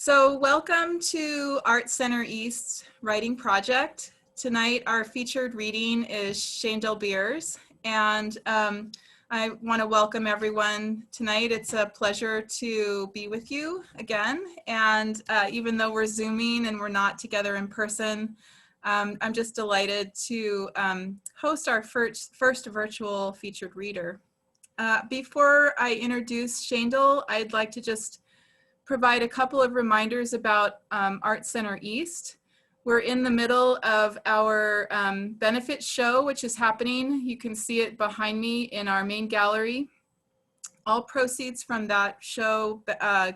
So welcome to Art Center East's Writing Project. Tonight our featured reading is Shaindel Beers, and I want to welcome everyone tonight. It's a pleasure to be with you again, and even though we're Zooming and we're not together in person, I'm just delighted to host our first virtual featured reader. Before I introduce Shaindel, I'd like to just provide a couple of reminders about Art Center East. We're in the middle of our benefit show, which is happening. You can see it behind me in our main gallery. All proceeds from that show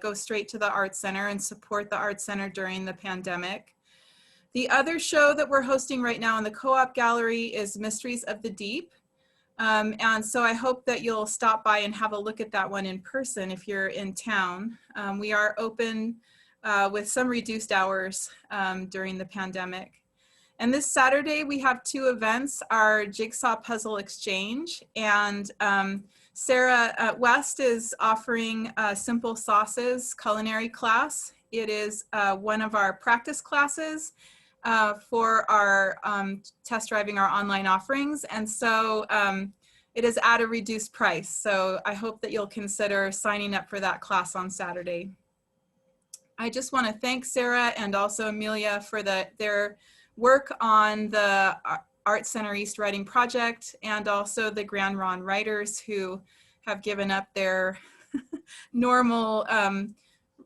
go straight to the Art Center and support the Art Center during the pandemic. The other show that we're hosting right now in the Co-op Gallery is Mysteries of the Deep. And so I hope that you'll stop by and have a look at that one in person if you're in town. We are open with some reduced hours during the pandemic. And this Saturday we have two events, our Jigsaw Puzzle Exchange, and Sarah West is offering Simple Sauces culinary class. It is one of our practice classes for our test driving our online offerings. And so it is at a reduced price. So I hope that you'll consider signing up for that class on Saturday. I just want to thank Sarah and also Amelia for their work on the Art Center East Writing Project, and also the Grand Ron writers who have given up their normal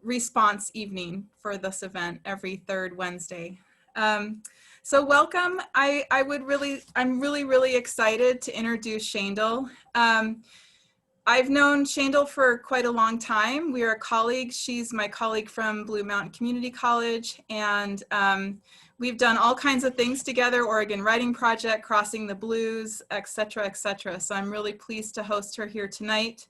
response evening for this event every third Wednesday. So welcome. I'm really excited to introduce Shaindel. I've known Shaindel for quite a long time. We are colleagues. She's my colleague from Blue Mountain Community College, and we've done all kinds of things together, Oregon Writing Project, Crossing the Blues, etc., etc. So I'm really pleased to host her here tonight.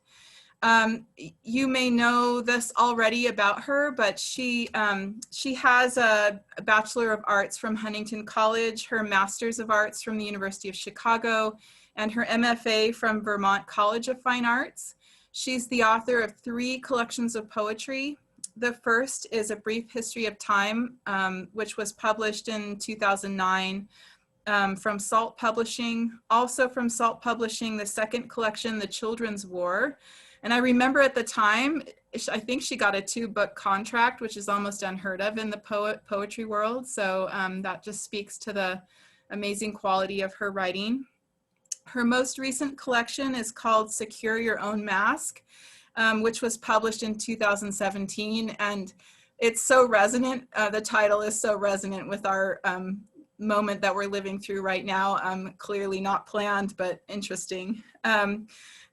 You may know this already about her, but she has a Bachelor of Arts from Huntington College, her Master's of Arts from the University of Chicago, and her MFA from Vermont College of Fine Arts. She's the author of 3 collections of poetry. The first is A Brief History of Time, which was published in 2009 from Salt Publishing. Also from Salt Publishing, the second collection, The Children's War. And I remember at the time, I think she got a 2-book contract, which is almost unheard of in the poetry world. So that just speaks to the amazing quality of her writing. Her most recent collection is called Secure Your Own Mask, which was published in 2017. And it's so resonant. The title is so resonant with our moment that we're living through right now. Clearly not planned, but interesting.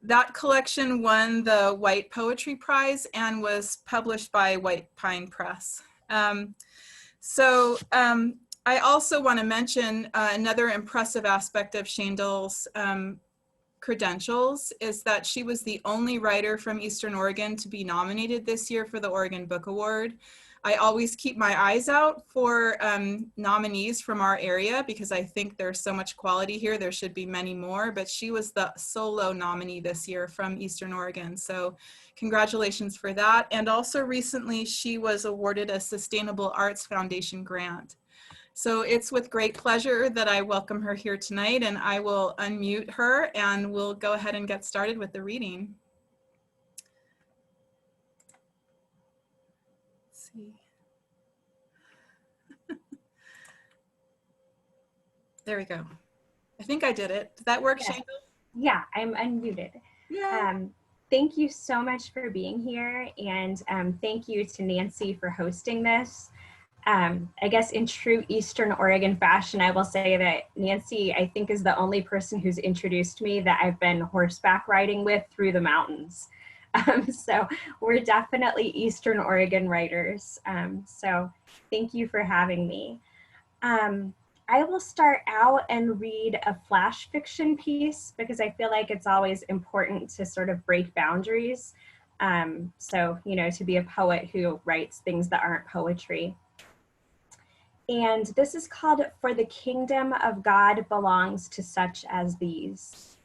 That collection won the White Poetry Prize and was published by White Pine Press. I also want to mention another impressive aspect of Shaindel's credentials is that she was the only writer from Eastern Oregon to be nominated this year for the Oregon Book Award. I always keep my eyes out for nominees from our area because I think there's so much quality here. There should be many more, but she was the solo nominee this year from Eastern Oregon. So congratulations for that. And also recently she was awarded a Sustainable Arts Foundation grant. So it's with great pleasure that I welcome her here tonight, and I will unmute her and we'll go ahead and get started with the reading. Let's see. There we go. I think I did it. Did that work, Yeah. Shaindel? Yeah, I'm unmuted. Yeah. Thank you so much for being here, and thank you to Nancy for hosting this. I guess in true Eastern Oregon fashion, I will say that Nancy, I think, is the only person who's introduced me that I've been horseback riding with through the mountains. So we're definitely Eastern Oregon writers. So thank you for having me. I will start out and read a flash fiction piece because I feel like it's always important to sort of break boundaries. So, you know, to be a poet who writes things that aren't poetry. And this is called For the Kingdom of God Belongs to Such as These.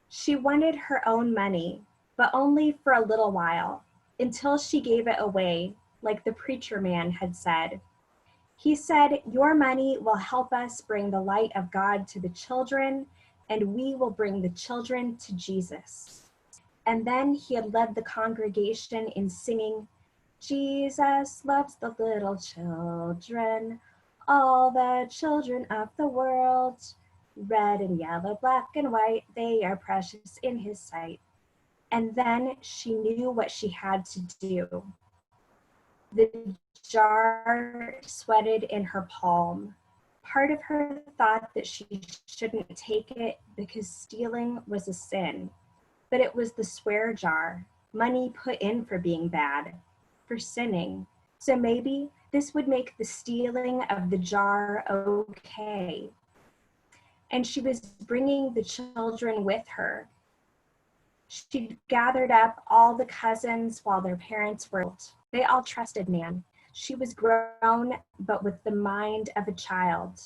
She wanted her own money, but only for a little while, until she gave it away like the preacher man had said. He said, "Your money will help us bring the light of God to the children, and we will bring the children to Jesus." And then he had led the congregation in singing, "Jesus loves the little children, all the children of the world. Red and yellow, black and white, they are precious in his sight." And then she knew what she had to do. The jar sweated in her palm. Part of her thought that she shouldn't take it because stealing was a sin. But it was the swear jar, money put in for being bad, for sinning. So maybe this would make the stealing of the jar okay. And she was bringing the children with her. She'd gathered up all the cousins while their parents were old. They all trusted Nan. She was grown, but with the mind of a child.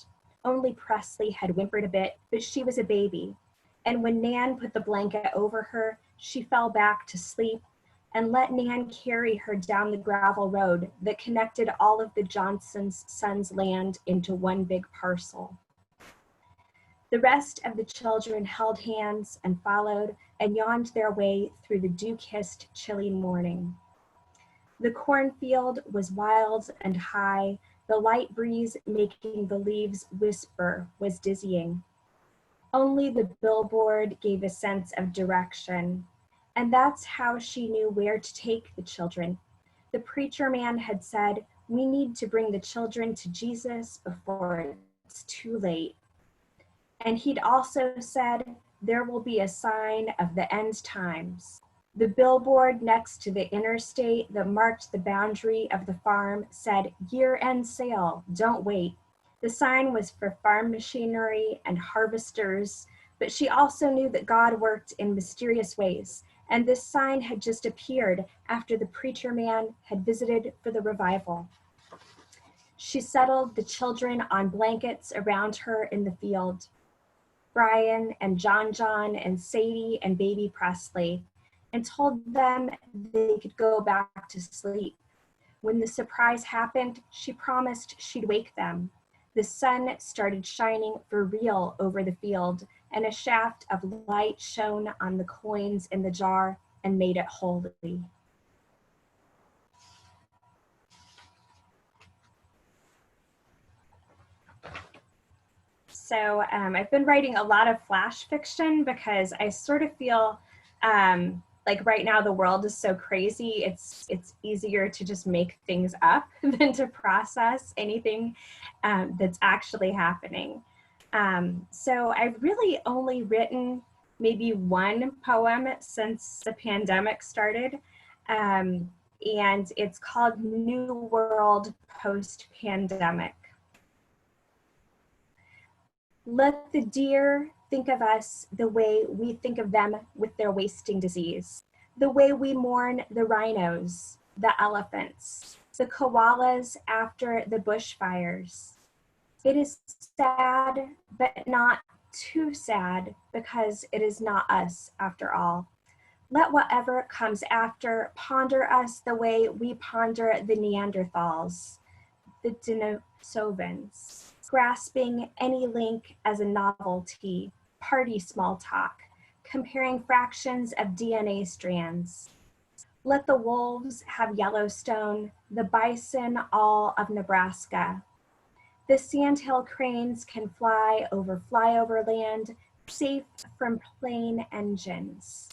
Only Presley had whimpered a bit, but she was a baby. And when Nan put the blanket over her, she fell back to sleep and let Nan carry her down the gravel road that connected all of the Johnson's sons' land into one big parcel. The rest of the children held hands and followed and yawned their way through the dew-kissed, chilly morning. The cornfield was wild and high. The light breeze making the leaves whisper was dizzying. Only the billboard gave a sense of direction, and that's how she knew where to take the children. The preacher man had said, "We need to bring the children to Jesus before it's too late." And he'd also said, "There will be a sign of the end times." The billboard next to the interstate that marked the boundary of the farm said, "Year-end sale, don't wait." The sign was for farm machinery and harvesters, but she also knew that God worked in mysterious ways, and this sign had just appeared after the preacher man had visited for the revival. She settled the children on blankets around her in the field. Brian and John and Sadie and baby Presley, and told them they could go back to sleep. When the surprise happened, she promised she'd wake them. The sun started shining for real over the field, and a shaft of light shone on the coins in the jar and made it holy. So I've been writing a lot of flash fiction because I sort of feel like right now the world is so crazy, it's easier to just make things up than to process anything that's actually happening. So I've really only written maybe one poem since the pandemic started, and it's called New World Post-Pandemic. Let the deer think of us the way we think of them with their wasting disease, the way we mourn the rhinos, the elephants, the koalas after the bushfires. It is sad, but not too sad, because it is not us after all. Let whatever comes after ponder us the way we ponder the Neanderthals, the Denisovans, grasping any link as a novelty, party small talk, comparing fractions of DNA strands. Let the wolves have Yellowstone, the bison all of Nebraska. The sandhill cranes can fly over flyover land, safe from plane engines.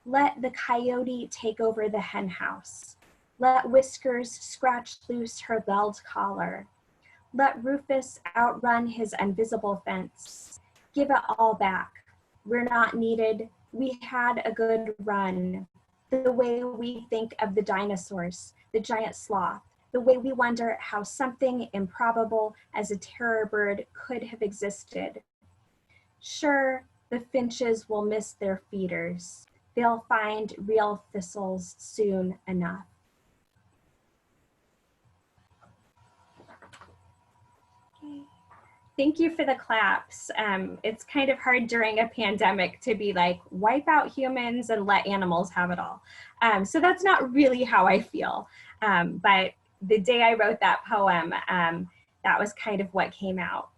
Let the coyote take over the hen house. Let Whiskers scratch loose her belled collar. Let Rufus outrun his invisible fence. Give it all back. We're not needed. We had a good run. The way we think of the dinosaurs, the giant sloth, the way we wonder how something improbable as a terror bird could have existed. Sure, the finches will miss their feeders. They'll find real thistles soon enough. Okay. Thank you for the claps. It's kind of hard during a pandemic to be like, wipe out humans and let animals have it all. So that's not really how I feel. But the day I wrote that poem, that was kind of what came out.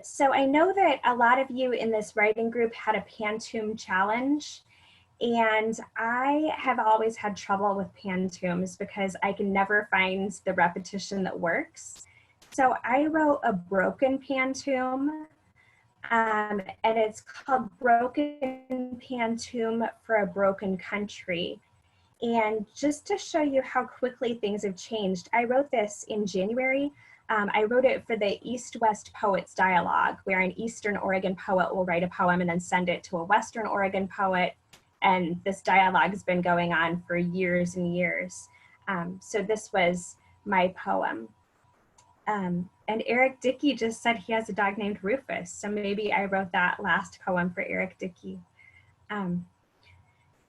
So I know that a lot of you in this writing group had a Pantoum challenge. And I have always had trouble with Pantoums because I can never find the repetition that works. So I wrote a broken Pantoum, and it's called Broken Pantoum for a Broken Country. And just to show you how quickly things have changed, I wrote this in January. I wrote it for the East-West Poets Dialogue, where an Eastern Oregon poet will write a poem and then send it to a Western Oregon poet. And this dialogue has been going on for years and years. So this was my poem. And Eric Dickey just said he has a dog named Rufus. So maybe I wrote that last poem for Eric Dickey.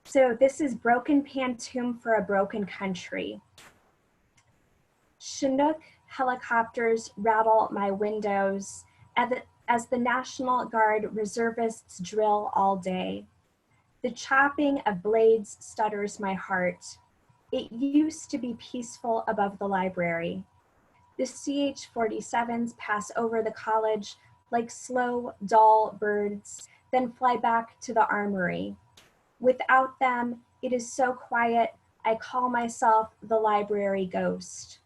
So this is Broken Pantoum for a Broken Country. Chinook helicopters rattle my windows as the National Guard reservists drill all day. The chopping of blades stutters my heart. It used to be peaceful above the library. The CH-47s pass over the college like slow, dull birds, then fly back to the armory. Without them, it is so quiet, I call myself the library ghost.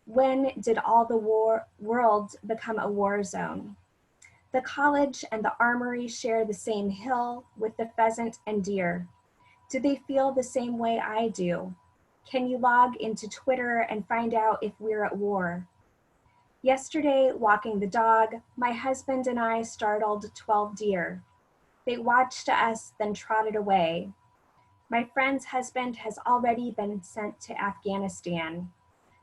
When did all the world become a war zone? The college and the armory share the same hill with the pheasant and deer. Do they feel the same way I do? Can you log into Twitter and find out if we're at war? Yesterday, walking the dog, my husband and I startled 12 deer. They watched us, then trotted away. My friend's husband has already been sent to Afghanistan.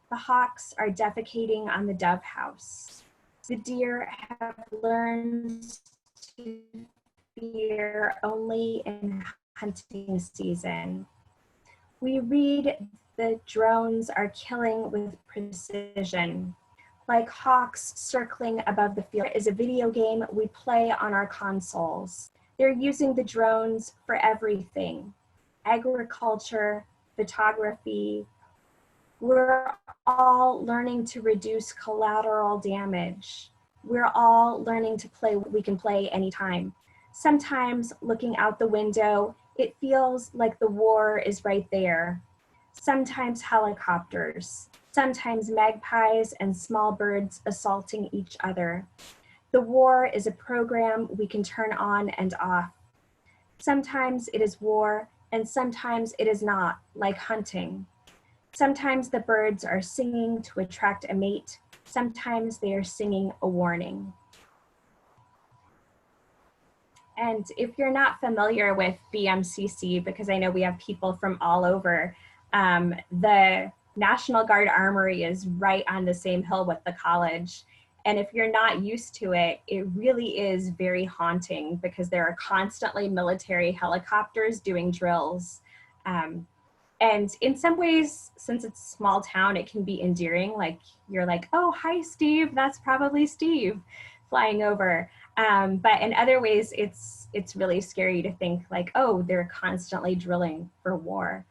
The hawks are defecating on the dove house. The deer have learned to fear only in hunting season. We read the drones are killing with precision. Like hawks circling above the field is a video game we play on our consoles. They're using the drones for everything. Agriculture, photography. We're all learning to reduce collateral damage. We're all learning to play what we can play anytime. Sometimes looking out the window, it feels like the war is right there. Sometimes helicopters, sometimes magpies and small birds assaulting each other. The war is a program we can turn on and off. Sometimes it is war, and sometimes it is not, like hunting. Sometimes the birds are singing to attract a mate. Sometimes they are singing a warning. And if you're not familiar with BMCC, because I know we have people from all over, the National Guard Armory is right on the same hill with the college. And if you're not used to it, it really is very haunting because there are constantly military helicopters doing drills. And in some ways, since it's a small town, it can be endearing. Like you're like, oh, hi, Steve. That's probably Steve flying over. But in other ways, it's really scary to think like, oh, they're constantly drilling for war.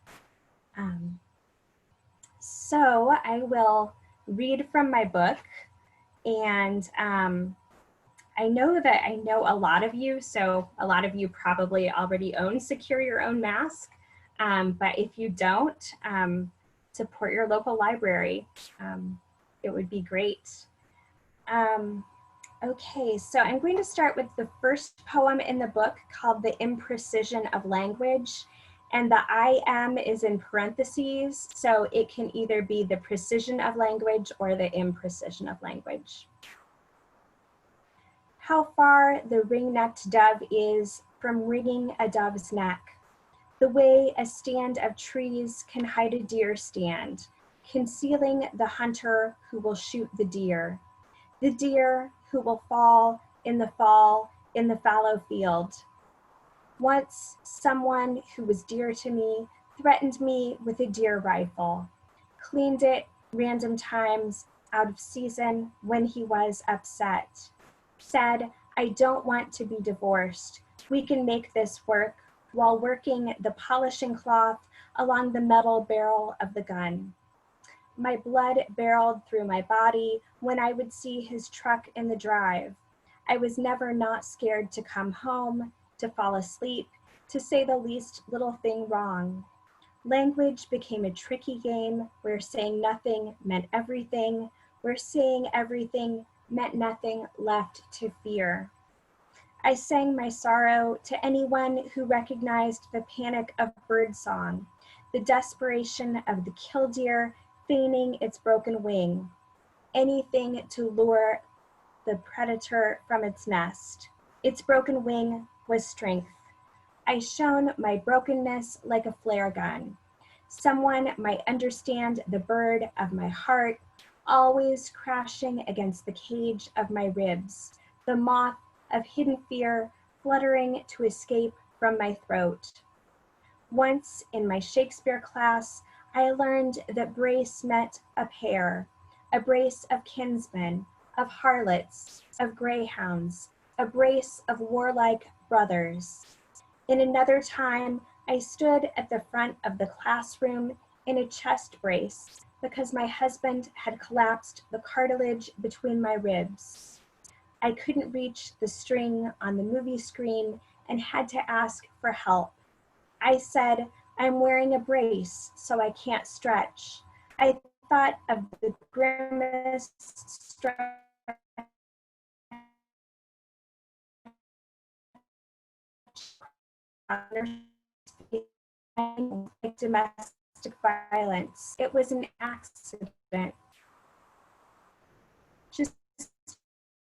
So I will read from my book. And I know that I know a lot of you, so a lot of you probably already own Secure Your Own Mask. But if you don't, support your local library. It would be great. Okay, so I'm going to start with the first poem in the book called The Imprecision of Language. And the I am is in parentheses, so it can either be the precision of language or the imprecision of language. How far the ring-necked dove is from wringing a dove's neck. The way a stand of trees can hide a deer stand, concealing the hunter who will shoot the deer who will fall in the fallow field. Once, someone who was dear to me threatened me with a deer rifle, cleaned it random times, out of season when he was upset. Said, I don't want to be divorced. We can make this work, while working the polishing cloth along the metal barrel of the gun. My blood barreled through my body when I would see his truck in the drive. I was never not scared to come home, to fall asleep, to say the least little thing wrong. Language became a tricky game where saying nothing meant everything, where saying everything meant nothing left to fear. I sang my sorrow to anyone who recognized the panic of birdsong, the desperation of the killdeer feigning its broken wing, anything to lure the predator from its nest. Its broken wing was strength. I shone my brokenness like a flare gun. Someone might understand the bird of my heart, always crashing against the cage of my ribs, the moth of hidden fear fluttering to escape from my throat. Once in my Shakespeare class, I learned that brace meant a pair, a brace of kinsmen, of harlots, of greyhounds, a brace of warlike brothers. In another time, I stood at the front of the classroom in a chest brace because my husband had collapsed the cartilage between my ribs. I couldn't reach the string on the movie screen and had to ask for help. I said, I'm wearing a brace, so I can't stretch. I thought of the grimmest stretch like domestic violence. It was an accident. Just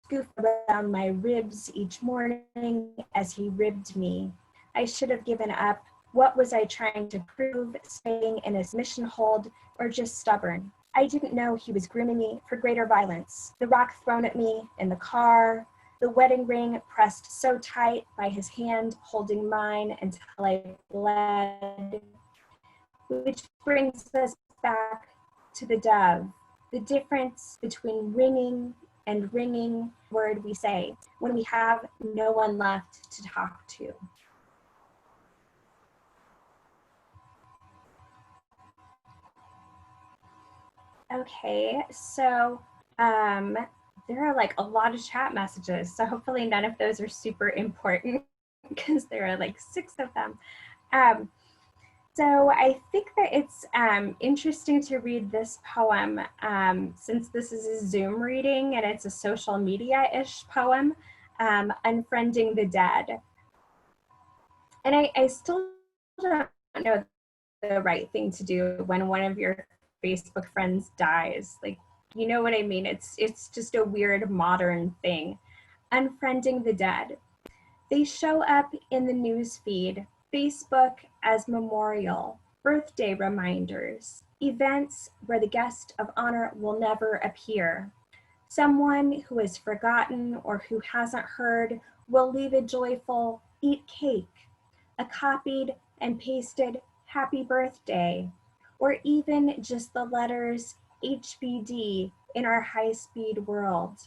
goof around my ribs each morning as he ribbed me. I should have given up. What was I trying to prove, staying in a submission hold, or just stubborn? I didn't know he was grooming me for greater violence. The rock thrown at me in the car, the wedding ring pressed so tight by his hand holding mine until I bled, which brings us back to the dove, the difference between ringing and ringing word we say when we have no one left to talk to. Okay, so there are like a lot of chat messages, so hopefully none of those are super important because there are like 6 of them. So I think that it's interesting to read this poem since this is a Zoom reading and it's a social media-ish poem, Unfriending the Dead. And I still don't know the right thing to do when one of your Facebook friends dies. Like, you know what I mean? It's just a weird modern thing. Unfriending the dead. They show up in the news feed, Facebook as memorial, birthday reminders, events where the guest of honor will never appear. Someone who is forgotten or who hasn't heard will leave a joyful eat cake, a copied and pasted happy birthday, or even just the letters HBD in our high-speed world.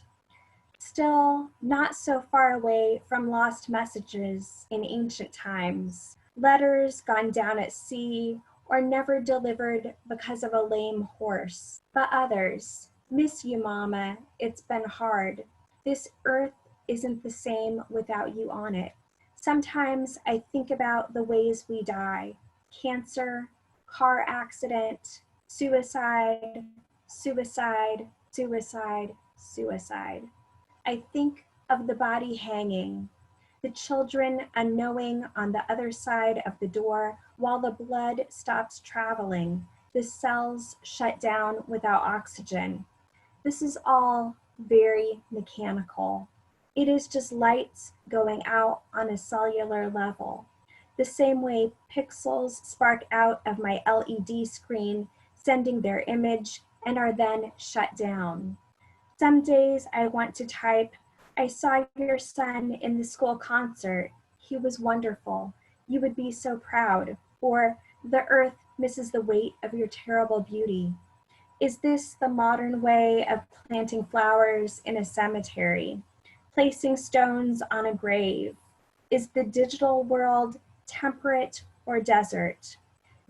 Still, not so far away from lost messages in ancient times, letters gone down at sea or never delivered because of a lame horse. But others, miss you, mama, it's been hard. This earth isn't the same without you on it. Sometimes I think about the ways we die: cancer, car accident, suicide, suicide, suicide, suicide. I think of the body hanging, the children unknowing on the other side of the door while the blood stops traveling, the cells shut down without oxygen. This is all very mechanical. It is just lights going out on a cellular level, the same way pixels spark out of my LED screen, sending their image and are then shut down. Some days I want to type, I saw your son in the school concert. He was wonderful. You would be so proud. Or, the earth misses the weight of your terrible beauty. Is this the modern way of planting flowers in a cemetery, placing stones on a grave? Is the digital world temperate or desert?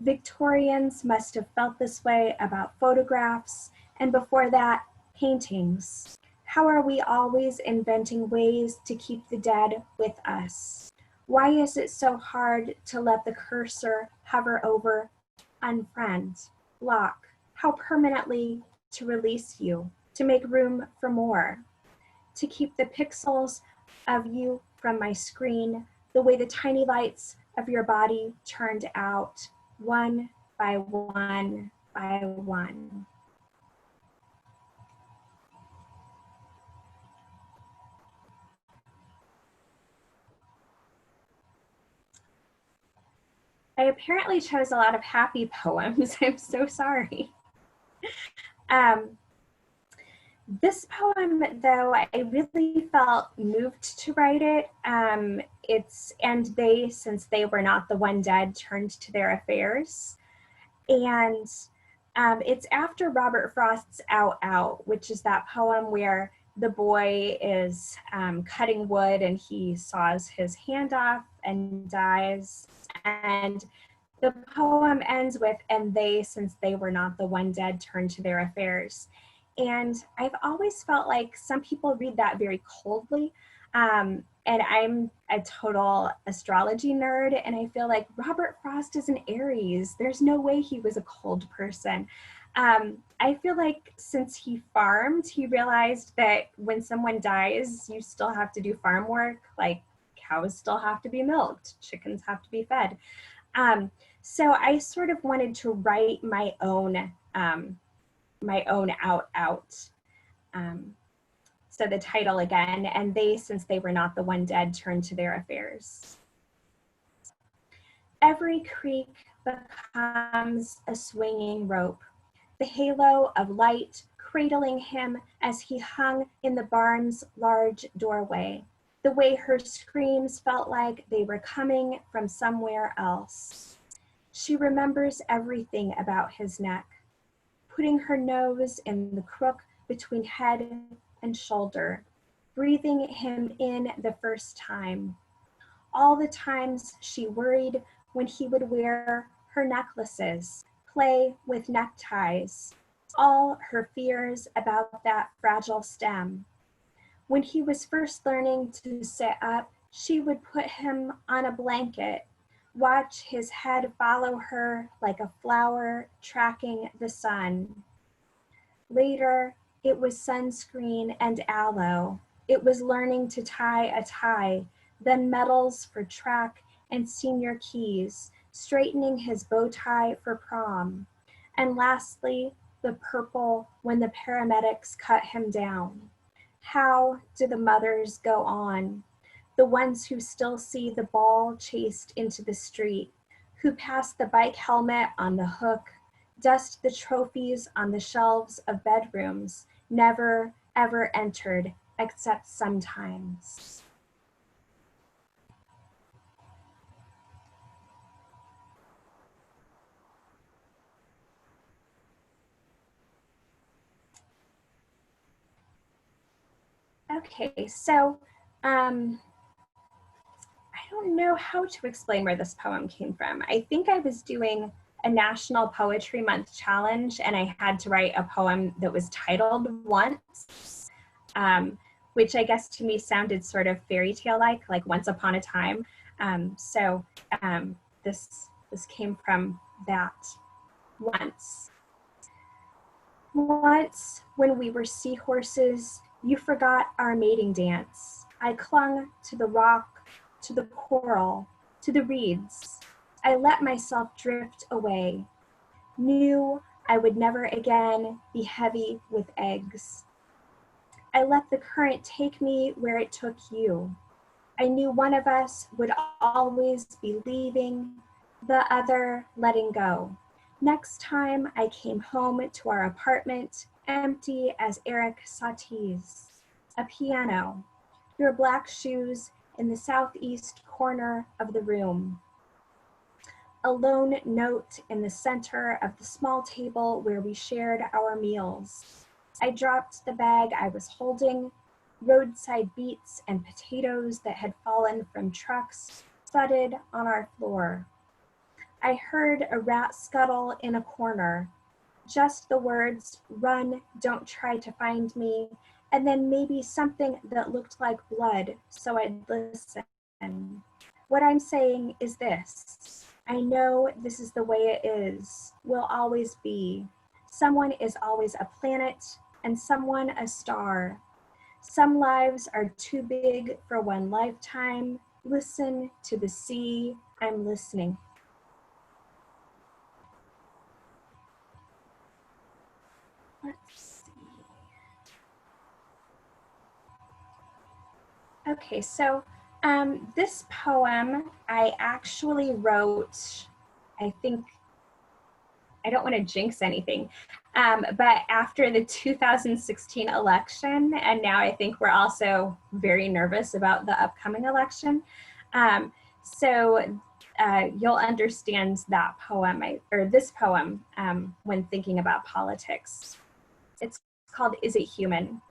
Victorians must have felt this way about photographs, and before that, paintings. How are we always inventing ways to keep the dead with us? Why is it so hard to let the cursor hover over unfriend, block? How permanently to release you, to make room for more, to keep the pixels of you from my screen, the way the tiny lights of your body turned out, one by one by one. I apparently chose a lot of happy poems. I'm so sorry. This poem, though, I really felt moved to write it. And they, since they were not the one dead, turned to their affairs. And it's after Robert Frost's Out Out, which is that poem where the boy is cutting wood and he saws his hand off and dies. And the poem ends with, and they, since they were not the one dead, turned to their affairs. And I've always felt like some people read that very coldly. And I'm a total astrology nerd, and I feel like Robert Frost is an Aries. There's no way he was a cold person. I feel like since he farmed, he realized that when someone dies, you still have to do farm work, like cows still have to be milked, chickens have to be fed. So I sort of wanted to write my own Out Out. So the title again, and they, since they were not the one dead, turned to their affairs. Every creak becomes a swinging rope, the halo of light cradling him as he hung in the barn's large doorway, the way her screams felt like they were coming from somewhere else. She remembers everything about his neck, putting her nose in the crook between head and shoulder, breathing him in the first time. All the times she worried when he would wear her necklaces, play with neckties, all her fears about that fragile stem. When he was first learning to sit up, she would put him on a blanket, watch his head follow her like a flower tracking the sun. Later, it was sunscreen and aloe. It was learning to tie a tie, then medals for track and senior keys, straightening his bow tie for prom. And lastly, the purple when the paramedics cut him down. How do the mothers go on? The ones who still see the ball chased into the street, who pass the bike helmet on the hook, dust the trophies on the shelves of bedrooms, never, ever entered, except sometimes. Okay, so I don't know how to explain where this poem came from. I think I was doing a National Poetry Month challenge and I had to write a poem that was titled Once, which I guess to me sounded sort of fairy tale-like, like Once Upon a Time. So this came from that. Once. Once, when we were seahorses, you forgot our mating dance. I clung to the rock, to the coral, to the reeds. I let myself drift away. Knew I would never again be heavy with eggs. I let the current take me where it took you. I knew one of us would always be leaving, the other letting go. Next time I came home to our apartment, empty as Eric Satie's, a piano, your black shoes in the southeast corner of the room. a lone note in the center of the small table where we shared our meals. I dropped the bag I was holding. Roadside beets and potatoes that had fallen from trucks thudded on our floor. I heard a rat scuttle in a corner. Just the words, "Run, don't try to find me," and then maybe something that looked like blood, so I'd listen. What I'm saying is this: I know this is the way it is, will always be. Someone is always a planet, and someone a star. Some lives are too big for one lifetime. Listen to the sea, I'm listening. Let's see. Okay, so this poem I actually wrote, I think, I don't want to jinx anything, but after the 2016 election, and now I think we're also very nervous about the upcoming election. So you'll understand that poem, or this poem, when thinking about politics. It's called "Is It Human?"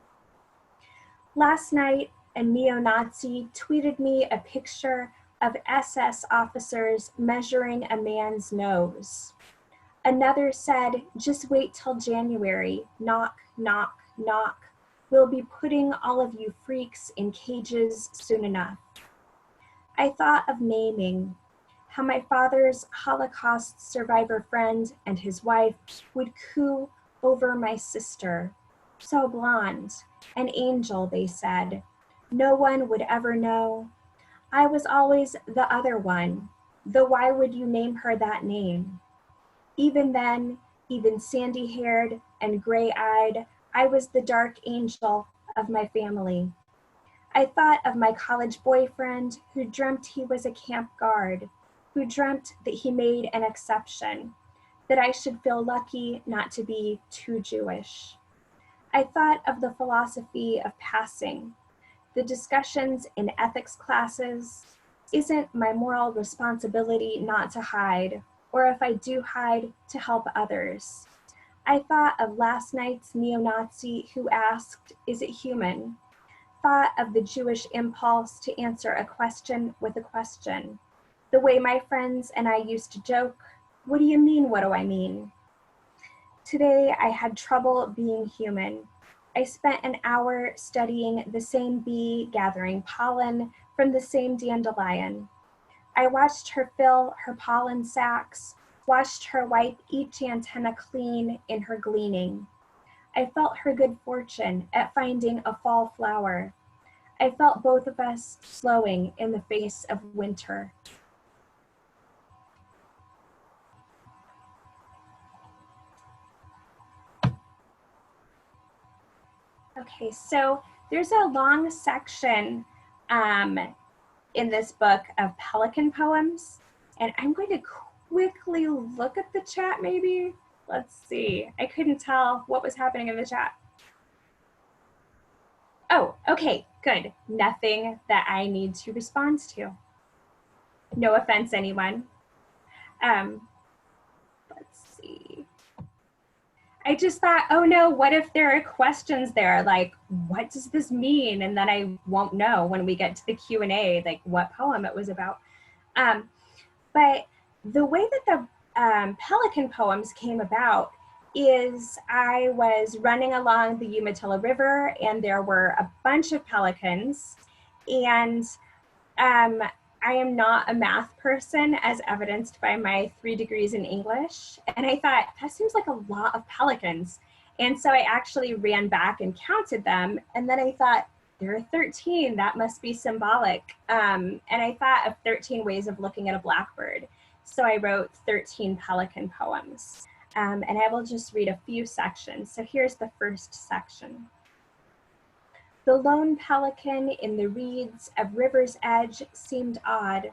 Last night, a neo-Nazi tweeted me a picture of SS officers measuring a man's nose. Another said, "Just wait till January, knock, knock, knock. We'll be putting all of you freaks in cages soon enough." I thought of naming, how my father's Holocaust survivor friend and his wife would coo over my sister. So blonde, an angel, they said. No one would ever know. I was always the other one, though why would you name her that name? Even then, even sandy-haired and gray-eyed, I was the dark angel of my family. I thought of my college boyfriend who dreamt he was a camp guard, who dreamt that he made an exception, that I should feel lucky not to be too Jewish. I thought of the philosophy of passing, the discussions in ethics classes. Isn't my moral responsibility not to hide, or if I do hide, to help others? I thought of last night's neo-Nazi who asked, "Is it human?" Thought of the Jewish impulse to answer a question with a question. The way my friends and I used to joke, "What do you mean, what do I mean?" Today I had trouble being human. I spent an hour studying the same bee gathering pollen from the same dandelion. I watched her fill her pollen sacs, watched her wipe each antenna clean in her gleaning. I felt her good fortune at finding a fall flower. I felt both of us slowing in the face of winter. Okay, so there's a long section in this book of pelican poems, and I'm going to quickly look at the chat maybe. Let's see, I couldn't tell what was happening in the chat. Oh, okay, good. Nothing that I need to respond to. No offense, anyone. Let's see. I just thought, oh no, what if there are questions there? Like, what does this mean? And then I won't know when we get to the Q&A, like what poem it was about. But the way that the pelican poems came about is I was running along the Umatilla River and there were a bunch of pelicans, and I am not a math person, as evidenced by my 3 degrees in English. And I thought, that seems like a lot of pelicans. And so I actually ran back and counted them. And then I thought, there are 13, that must be symbolic. And I thought of 13 ways of looking at a blackbird. So I wrote 13 pelican poems. And I will just read a few sections. So here's the first section. The lone pelican in the reeds of river's edge seemed odd.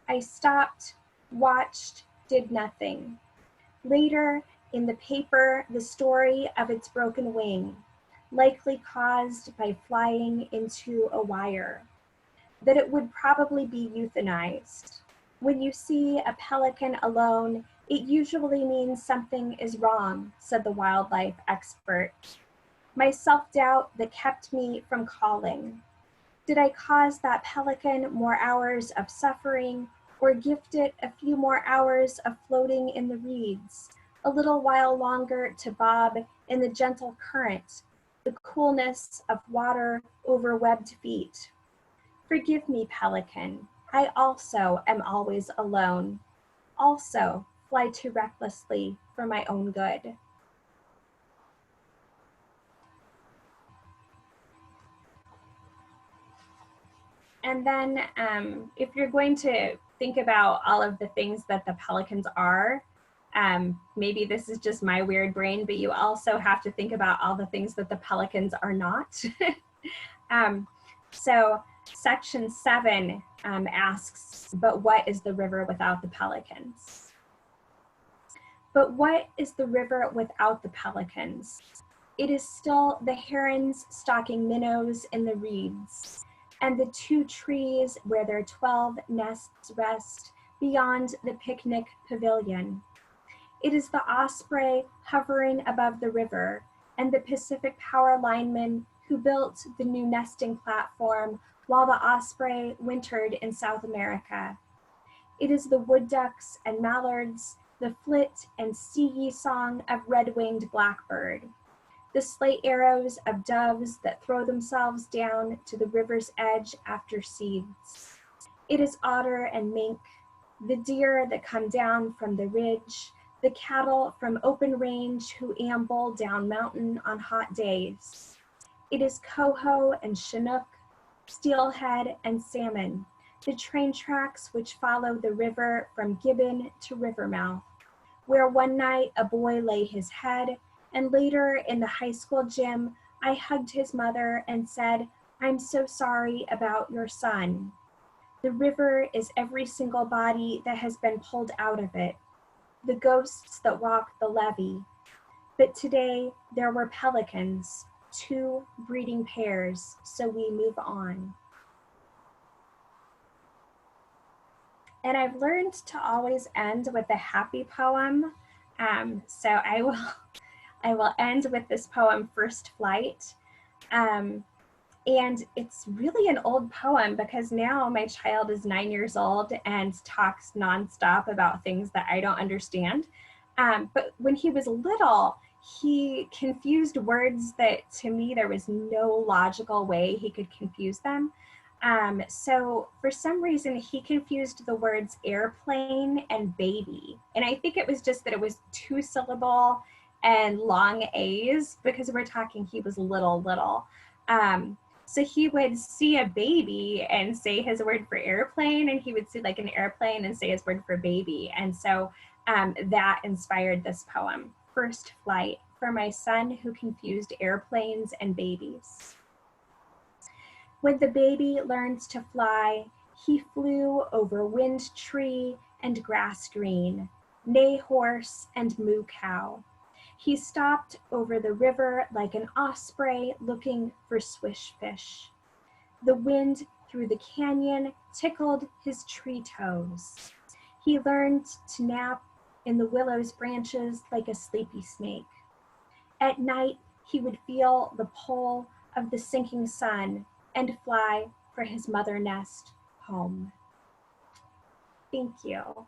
I stopped, watched, did nothing. Later, in the paper, the story of its broken wing, likely caused by flying into a wire, that it would probably be euthanized. When you see a pelican alone, it usually means something is wrong, said the wildlife expert. My self-doubt that kept me from calling. Did I cause that pelican more hours of suffering, or gift it a few more hours of floating in the reeds, a little while longer to bob in the gentle current, the coolness of water over webbed feet? Forgive me, pelican. I also am always alone, also fly too recklessly for my own good. And then if you're going to think about all of the things that the pelicans are, maybe this is just my weird brain, but you also have to think about all the things that the pelicans are not. So section 7 asks, but what is the river without the pelicans? But what is the river without the pelicans? It is still the herons stalking minnows in the reeds, and the 2 trees where their 12 nests rest beyond the picnic pavilion. It is the osprey hovering above the river, and the Pacific Power lineman who built the new nesting platform while the osprey wintered in South America. It is the wood ducks and mallards, the flit and sea song of red-winged blackbird, the slate arrows of doves that throw themselves down to the river's edge after seeds. It is otter and mink, the deer that come down from the ridge, the cattle from open range who amble down mountain on hot days. It is coho and chinook, steelhead and salmon, the train tracks which follow the river from Gibbon to Rivermouth, where one night a boy lay his head, and later in the high school gym, I hugged his mother and said, "I'm so sorry about your son." The river is every single body that has been pulled out of it, the ghosts that walk the levee. But today there were pelicans, 2 breeding pairs, so we move on. And I've learned to always end with a happy poem. So I will end with this poem, First Flight. And it's really an old poem because now my child is 9 years old and talks nonstop about things that I don't understand. But when he was little, he confused words that to me there was no logical way he could confuse them. So for some reason he confused the words airplane and baby. And I think it was just that it was 2 syllable and long A's because we're talking he was little. So he would see a baby and say his word for airplane, and he would see like an airplane and say his word for baby. And so that inspired this poem, First Flight, for my son who confused airplanes and babies. When the baby learned to fly, he flew over wind tree and grass green, neigh horse and moo cow. He stopped over the river like an osprey looking for swish fish. The wind through the canyon tickled his tree toes. He learned to nap in the willow's branches like a sleepy snake. At night, he would feel the pull of the sinking sun and fly for his mother nest home. Thank you.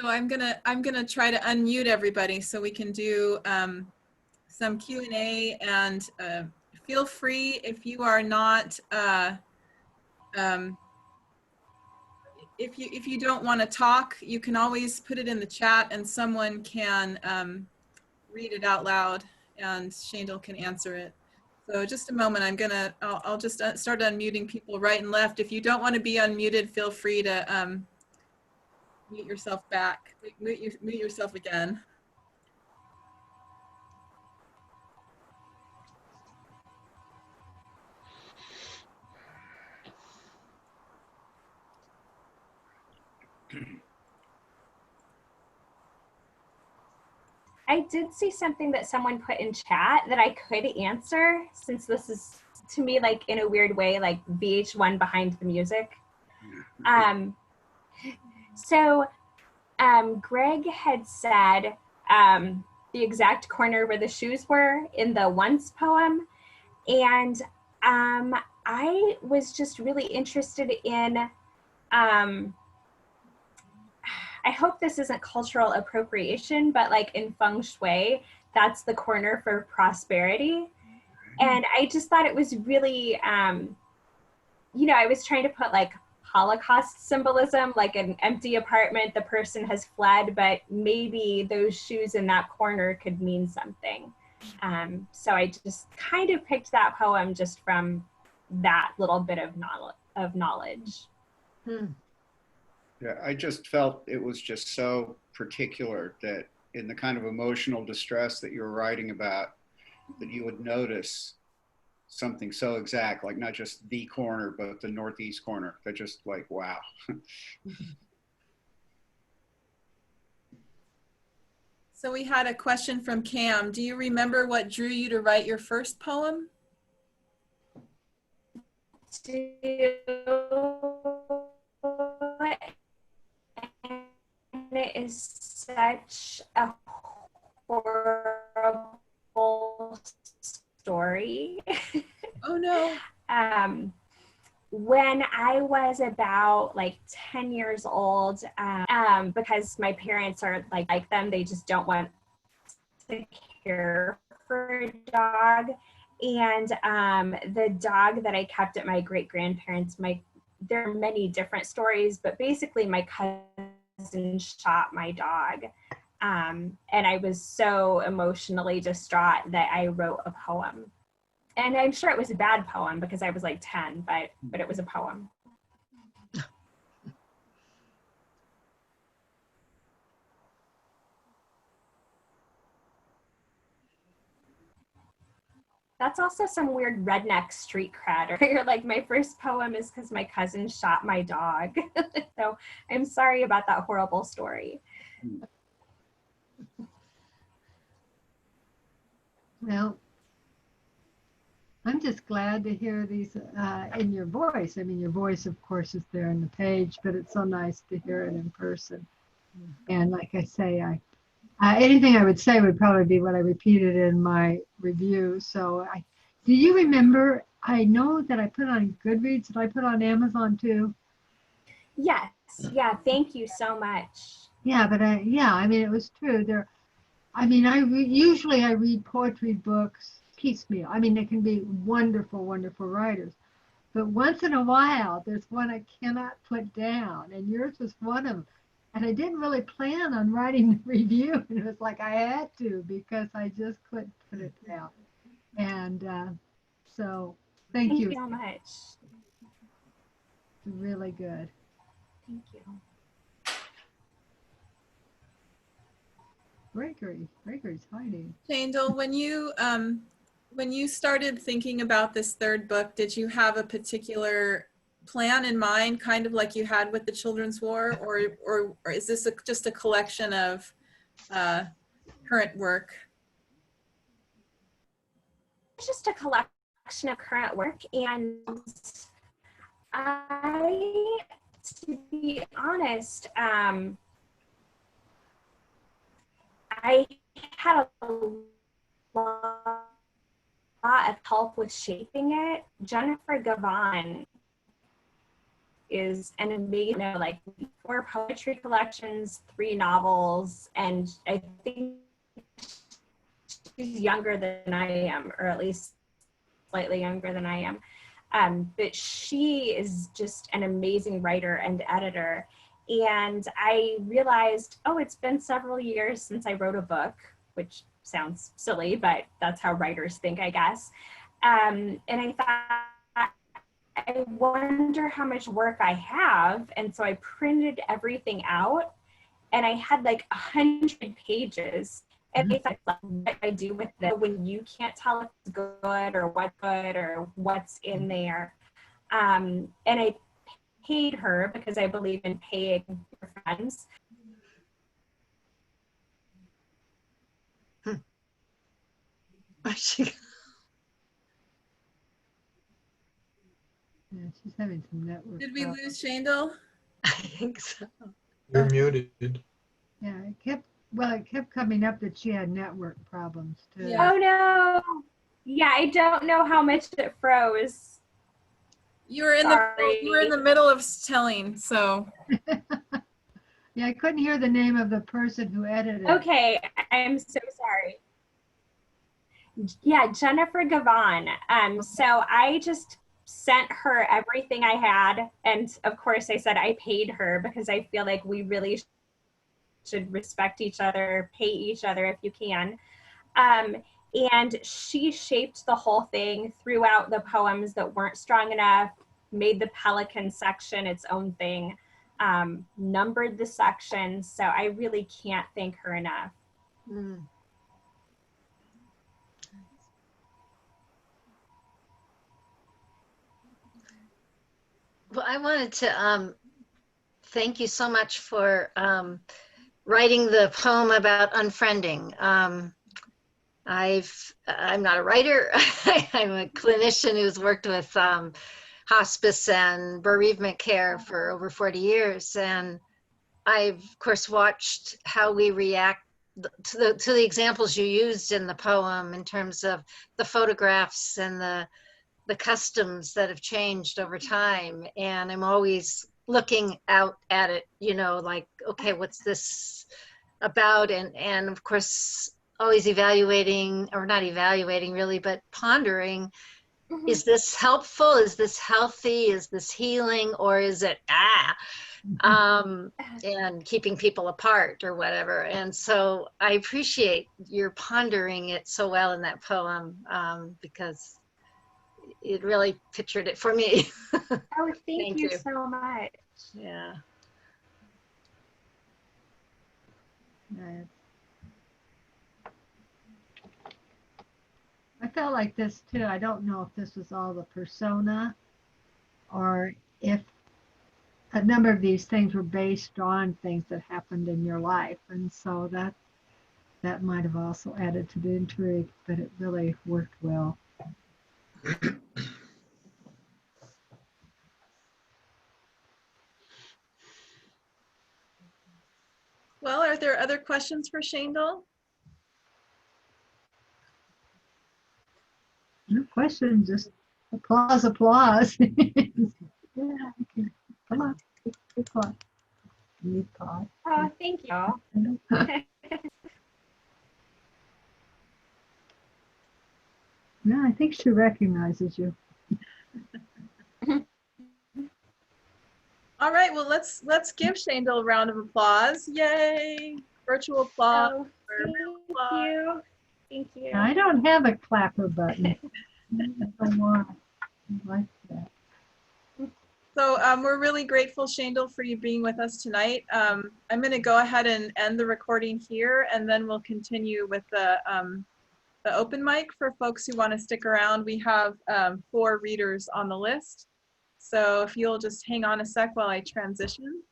So I'm gonna try to unmute everybody so we can do some Q&A, and feel free if you are not if you don't want to talk, you can always put it in the chat and someone can read it out loud and Shaindel can answer it. So just a moment, I'll just start unmuting people right and left. If you don't want to be unmuted, feel free to mute yourself back, mute yourself again. I did see something that someone put in chat that I could answer, since this is, to me, like in a weird way, like VH1 behind the music. So Greg had said the exact corner where the shoes were in the Once poem. And I was just really interested in, I hope this isn't cultural appropriation, but like in feng shui, that's the corner for prosperity. And I just thought it was really, you know, I was trying to put like Holocaust symbolism, like an empty apartment, the person has fled, but maybe those shoes in that corner could mean something. So I just kind of picked that poem just from that little bit of knowledge. Yeah, I just felt it was just so particular that in the kind of emotional distress that you were writing about, that you would notice something so exact, like not just the corner, but the northeast corner. That just like, wow. So we had a question from Cam. Do you remember what drew you to write your first poem? It is such a horrible story. Oh no. When I was about like 10 years old, because my parents are like them, they just don't want to care for a dog. And the dog that I kept at my great-grandparents, there are many different stories, but basically my cousin shot my dog. And I was so emotionally distraught that I wrote a poem. And I'm sure it was a bad poem because I was like 10, but it was a poem. That's also some weird redneck street cred. Or you're like, my first poem is because my cousin shot my dog. So I'm sorry about that horrible story. Well, I'm just glad to hear these in your voice. I mean, your voice, of course, is there on the page, but it's so nice to hear it in person. And like I say, anything I would say would probably be what I repeated in my review. So do you remember, I know that I put on Goodreads, did I put on Amazon too? Yes, yeah, thank you so much. Yeah, but yeah, I mean, it was true. I mean, usually I read poetry books piecemeal. I mean, they can be wonderful, wonderful writers. But once in a while, there's one I cannot put down, and yours was one of them. And I didn't really plan on writing the review, and it was like I had to because I just couldn't put it down. And so, thank you. Thank you so much. Really good. Thank you. Gregory's hiding. Shaindel, when you started thinking about this third book, did you have a particular plan in mind, kind of like you had with the Children's War, or is this just a collection of current work? It's just a collection of current work, and to be honest, I had a lot of help with shaping it. Jennifer Gavon is an amazing, like 4 poetry collections, 3 novels, and I think she's younger than I am, or at least slightly younger than I am. But she is just an amazing writer and editor. And I realized, oh, it's been several years since I wrote a book, which sounds silly, but that's how writers think, I guess. And I thought, I wonder how much work I have. And so I printed everything out, and I had like 100 pages. And I thought, like, what I do with it when you can't tell if it's good or what's in there. And I paid her because I believe in paying your friends. Yeah, she's having some network Did we problems. lose Shaindel? I think so. You're muted. Yeah, it kept coming up that she had network problems too. Yeah. Oh no. Yeah, I don't know how much it froze. You were in the middle of telling, so. Yeah, I couldn't hear the name of the person who edited it. Okay, I'm so sorry. Yeah, Jennifer Gavon. So I just sent her everything I had, and of course I said I paid her because I feel like we really should respect each other, pay each other if you can. And she shaped the whole thing, threw out the poems that weren't strong enough, made the Pelican section its own thing, numbered the sections. So I really can't thank her enough. Mm. Well, I wanted to thank you so much for writing the poem about unfriending. I'm not a writer. I'm a clinician who's worked with hospice and bereavement care for over 40 years. And I've, of course, watched how we react to the examples you used in the poem in terms of the photographs and the customs that have changed over time. And I'm always looking out at it, you know, like, okay, what's this about? And of course, always evaluating, or not evaluating really, but pondering, is this helpful? Is this healthy? Is this healing? Or is it, and keeping people apart or whatever. And so I appreciate your pondering it so well in that poem, because it really pictured it for me. Oh, thank you you. so much. Yeah. Right. I felt like this too. I don't know if this was all the persona or if a number of these things were based on things that happened in your life. And so that might have also added to the intrigue, but it really worked well. Well, are there other questions for Shaindel? No question, just applause, applause. Yeah, okay. Come on, good applause. Need applause. Oh, thank you. No, I think she recognizes you. All right, well, let's give Shaindel a round of applause. Yay! Virtual applause. Oh, or real thank applause. you. Thank you. I don't have a clapper button. I don't want. I like that. So we're really grateful, Shaindel, for you being with us tonight. I'm going to go ahead and end the recording here, and then we'll continue with the open mic for folks who want to stick around. We have 4 readers on the list. So if you'll just hang on a sec while I transition.